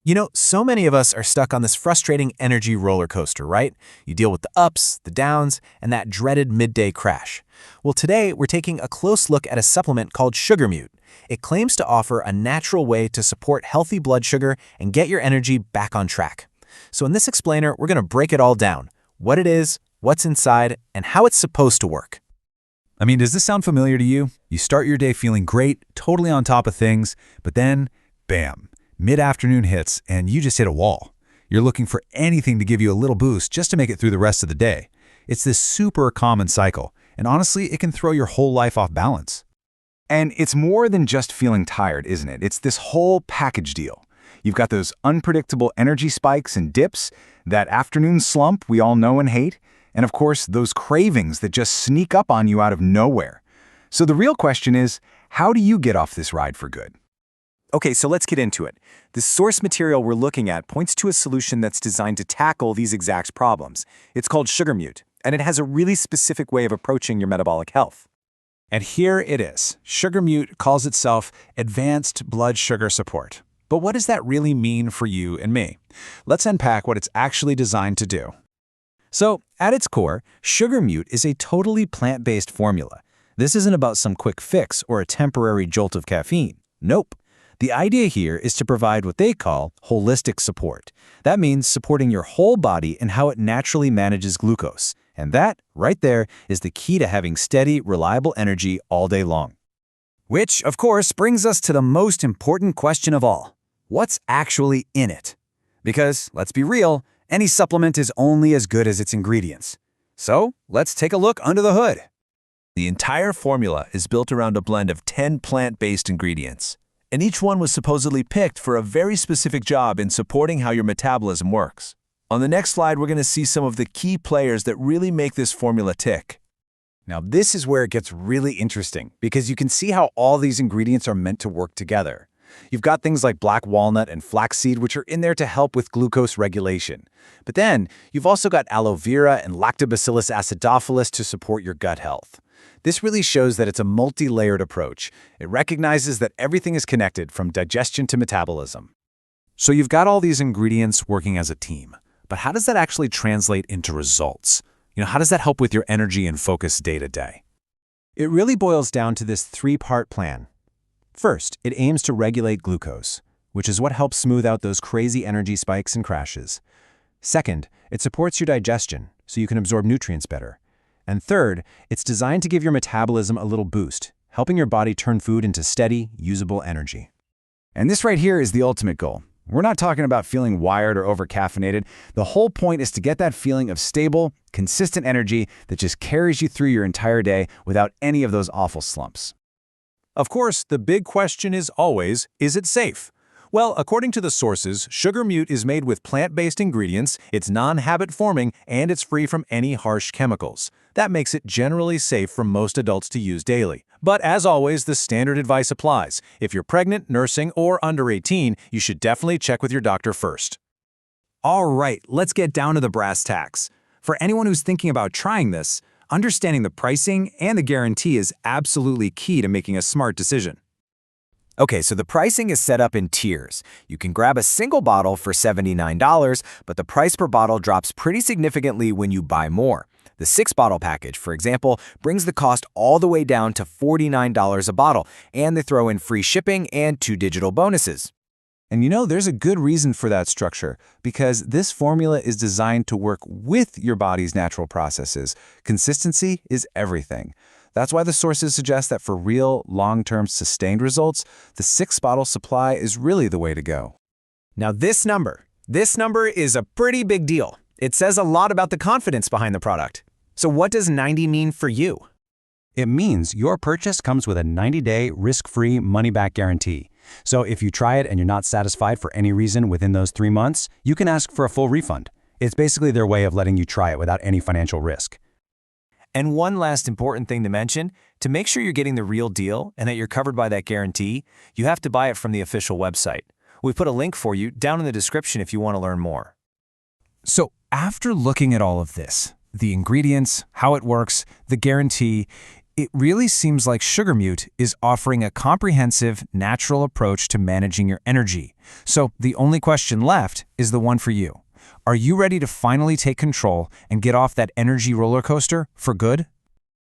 So many of us are stuck on this frustrating energy roller coaster, right? You deal with the ups, the downs, and that dreaded midday crash. Well, today we're taking a close look at a supplement called SugarMute. It claims to offer a natural way to support healthy blood sugar and get your energy back on track. So in this explainer, we're going to break it all down: what it is, what's inside, and how it's supposed to work. Does this sound familiar to you? You start your day feeling great, totally on top of things, but then, bam, mid-afternoon hits and you just hit a wall. You're looking for anything to give you a little boost just to make it through the rest of the day. It's this super common cycle, and honestly, it can throw your whole life off balance. And it's more than just feeling tired, isn't it? It's this whole package deal. You've got those unpredictable energy spikes and dips, that afternoon slump we all know and hate, and of course, those cravings that just sneak up on you out of nowhere. So the real question is, how do you get off this ride for good? Okay, so let's get into it. The source material we're looking at points to a solution that's designed to tackle these exact problems. It's called SugarMute, and it has a really specific way of approaching your metabolic health. And here it is. SugarMute calls itself Advanced Blood Sugar Support. But what does that really mean for you and me? Let's unpack what it's actually designed to do. So, at its core, SugarMute is a totally plant-based formula. This isn't about some quick fix or a temporary jolt of caffeine. Nope. The idea here is to provide what they call holistic support. That means supporting your whole body and how it naturally manages glucose. And that, right there, is the key to having steady, reliable energy all day long. Which, of course, brings us to the most important question of all. What's actually in it? Because, let's be real, any supplement is only as good as its ingredients. So, let's take a look under the hood. The entire formula is built around a blend of 10 plant-based ingredients, and each one was supposedly picked for a very specific job in supporting how your metabolism works. On the next slide, we're going to see some of the key players that really make this formula tick. Now, this is where it gets really interesting, because you can see how all these ingredients are meant to work together. You've got things like black walnut and flaxseed, which are in there to help with glucose regulation. But then, you've also got aloe vera and lactobacillus acidophilus to support your gut health. This really shows that it's a multi-layered approach. It recognizes that everything is connected from digestion to metabolism. So you've got all these ingredients working as a team, but how does that actually translate into results? How does that help with your energy and focus day to day? It really boils down to this three-part plan. First, it aims to regulate glucose, which is what helps smooth out those crazy energy spikes and crashes. Second, it supports your digestion, so you can absorb nutrients better. And third, it's designed to give your metabolism a little boost, helping your body turn food into steady, usable energy. And this right here is the ultimate goal. We're not talking about feeling wired or over-caffeinated. The whole point is to get that feeling of stable, consistent energy that just carries you through your entire day without any of those awful slumps. Of course, the big question is always, is it safe? Well, according to the sources, SugarMute is made with plant-based ingredients, it's non-habit forming, and it's free from any harsh chemicals. That makes it generally safe for most adults to use daily. But as always, the standard advice applies. If you're pregnant, nursing, or under 18, you should definitely check with your doctor first. All right, let's get down to the brass tacks. For anyone who's thinking about trying this, understanding the pricing and the guarantee is absolutely key to making a smart decision. Okay, so the pricing is set up in tiers. You can grab a single bottle for $79, but the price per bottle drops pretty significantly when you buy more. The 6-bottle package, for example, brings the cost all the way down to $49 a bottle, and they throw in free shipping and 2 digital bonuses. And there's a good reason for that structure, because this formula is designed to work with your body's natural processes. Consistency is everything. That's why the sources suggest that for real, long-term, sustained results, the 6-bottle supply is really the way to go. Now this number is a pretty big deal. It says a lot about the confidence behind the product. So what does 90 mean for you? It means your purchase comes with a 90-day risk-free money-back guarantee. So if you try it and you're not satisfied for any reason within those 3 months, you can ask for a full refund. It's basically their way of letting you try it without any financial risk. And one last important thing to mention, to make sure you're getting the real deal and that you're covered by that guarantee, you have to buy it from the official website. We put a link for you down in the description if you want to learn more. So after looking at all of this, the ingredients, how it works, the guarantee, It really seems like SugarMute is offering a comprehensive, natural approach to managing your energy. So the only question left is the one for you. Are you ready to finally take control and get off that energy roller coaster for good?